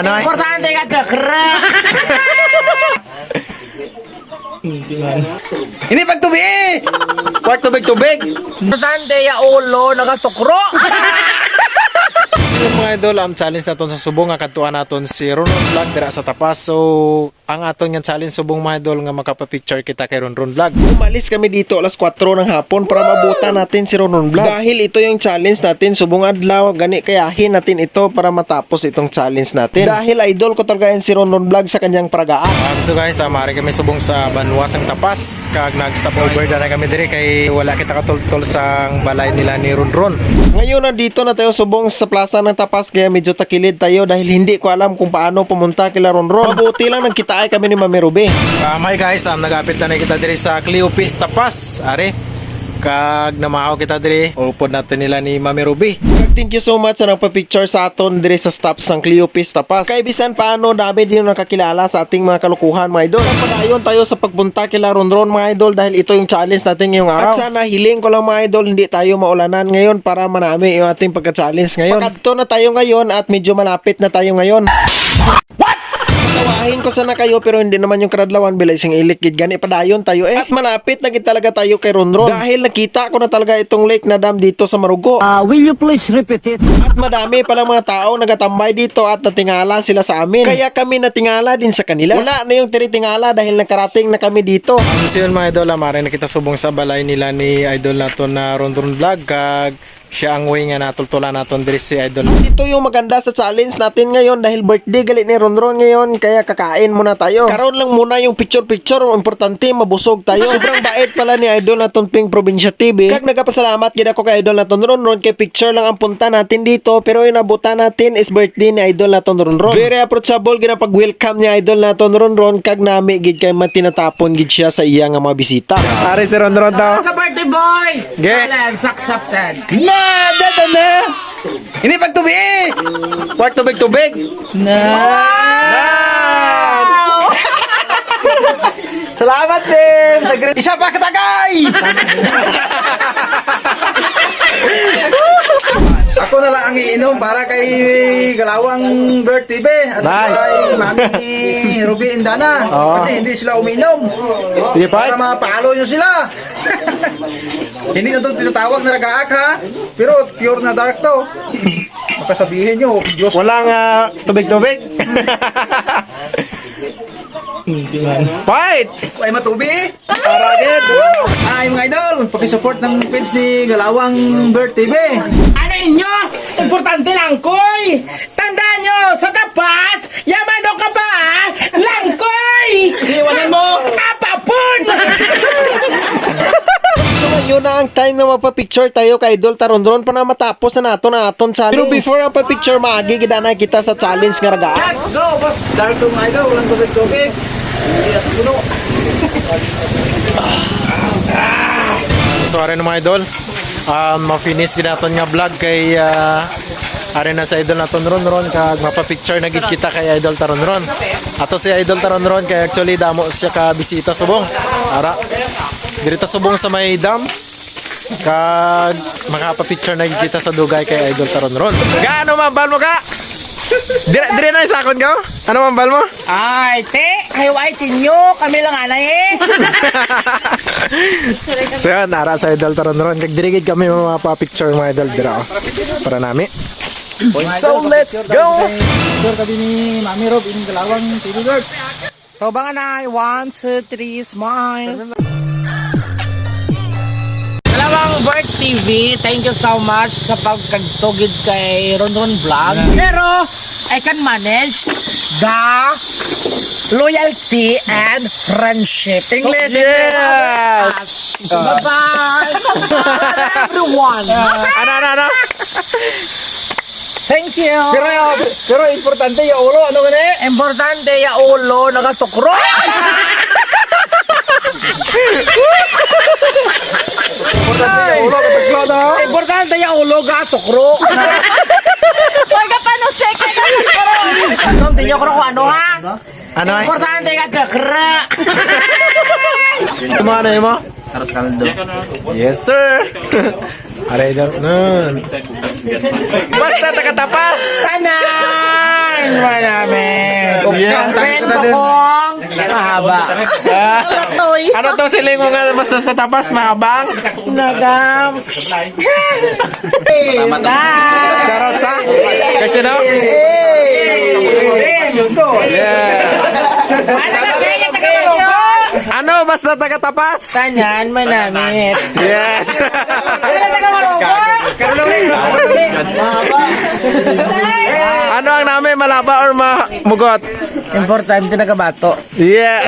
Ano? Importante ka cakra. Ini pagtubig! Kwart tubig-tubig! Importante ya ulo nagatukro. Yung mga idol, ang challenge naton sa subong nga kadtuan naton si Ron Vlog dira sa tapas. So, ang aton nga challenge subong mga idol nga makapa-picture kita kay Ron Vlog. Umalis kami dito alas 4 ng hapon para mabuta natin si Ron Vlog. Dahil ito yung challenge natin subong adlaw, gani kayahin natin ito para matapos itong challenge natin. Dahil idol ko talaga yan si Ron Vlog sa kanyang pragaan. So guys, mari kami subong sa Banwas ang tapas. Kag nag-stop over na kami dire kay wala kita katultol sa balay nila ni Ron. Ngayon nandito na tayo subong sa plaza ng tapas kaya medyo takilid tayo dahil hindi ko alam kung paano pumunta kila Ron. Mabuti lang nagkitaay kami ni Mami Ruby. Hi guys, nagapit na kita diri sa Cleopis Tapas. Are, kag namahaw kita diri. Upod natin nila ni Mami Ruby. Thank you so much sa nagpa-picture sa aton diri sa stops ng Cleopis Tapas. Kay bisan paano dami din nakakilala sa ating mga kalukuhan mga idol. Padayon tayo sa pagpunta kila Ron mga idol dahil ito yung challenge natin ngayong araw. At sana hiling ko lang mga idol hindi tayo maulanan ngayon para manami yung ating pagka-challenge ngayon. Pagkadto na tayo ngayon at medyo malapit na tayo ngayon. Tawahin ko sana kayo pero hindi naman yung karadlawan bilay sing ilikid gani padayon tayo At malapit na gid talaga tayo kay Ron dahil nakita ko na talaga itong lake na dam dito sa Marugo. Will you please repeat it? At madami palang mga tao nagatambay dito at natingala sila sa amin. Kaya kami natingala din sa kanila. Wala na yung tinitingala dahil nakarating na kami dito. So yun mga idol, maaaring nakita subong sa balay nila ni idol nato na Ron Vlog kag siya ang way nga natultulan naton diri si idol. At ito yung maganda sa challenge natin ngayon dahil birthday gali ni Ron ngayon kaya kakain muna tayo. Karon lang muna yung picture importante mabusog tayo. Sobrang bait pala ni idol naton Ping Probinsya TV. Kag nagapasalamat gid ako kay idol naton Ron kay picture lang ang punta natin dito pero yung nabutan natin is birthday ni idol naton Ron. Very approachable gid pag welcome ni idol naton Ron kag nami gid kay matinatapon gid siya sa iya nga mga bisita. Ari si Ron daw. Sa birthday boy. Ge. Challenge accepted. Dito na! Ini pagtubig! Kwart tubig-tubig! Salamat, Tim! Isa pa katagay! Ako na lang ang iinom para kay Galawang Bird TV at kay Mami Ruby Indana kasi hindi sila umiinom. Sige, para mapalo nyo sila. Hindi na ito tinatawag na ragaak ha, pero pure na dark to. Makasabihin nyo, Diyos. Walang tubig-tubig. Fights! Ay matubi! Para agad! Ay mga idol, pakisupport ng page ni Galawang Bird TV. Ano inyo? Importante lang koy. Tandaan nyo sa tapas, yamano ka ba? Langkoy! Iwanan mo! Apapun! So ngayon na ang time na mapapicture tayo kay Idol Ron pa na matapos na nato na aton challenge. Pero before ang papicture maagi gidanay kita sa challenge nga raga. Let's go, boss! Dark to mga idol, walang tubig-tubig. Hindi na puno. Sorry na mga idol. Ma-finish ginaton nga vlog kay are na sa idol naton Ron kag mapapicture na gid kita kay Idol Ron. Ato si Idol Ron kay actually damo siya ka bisita subong. Ara. Dirito subong sa may dam. Kag makapapicture na gid kita sa dugay kay Idol Ron. Gaano mambal mo ka? Dire na isakon ka? Ano mambal mo? Ay, te! Kayo ay tinyo! Kami lang anay eh! So yan, nara sa Idol Ron. Kag dirigid kami mapapicture mga idol dira. Para nami. So let's go! Kami ni Mami Rob, in Galawang TV Girl. Tobang anay, 1, 2, 3, smile! Galawang Bird TV, thank you so much sa pagkagtugid kay Ron Vlog. Pero, I can manage the loyalty and friendship. English, yes! Bye-bye! Everyone! Ano? Thank you! Pero importante yung ulo, ano gani? Importante ya ulo nagatukro. Importante yung ulo, kataglo na. Importante ya ulo nagatukro. Huwag ka pa no second na nagkaroon. Anong tinyo ko kung ano ha? Ano ay? Importante ka takra. Ano mo? Aras kaldo. Yes sir! Aray daw. Nun. Basta takatapas. Tanan! Manamit! Yeah. Ang friend ko kong mahaba. Toy. Ano to siling mo nga basta tatapas mahabang? Nagam. Shoutout sa kasi no? Ano basta taga-tapas? Tanan manamit. Yes. Ano ang namin malaba or mamugot? Importante nagabato. Yeah.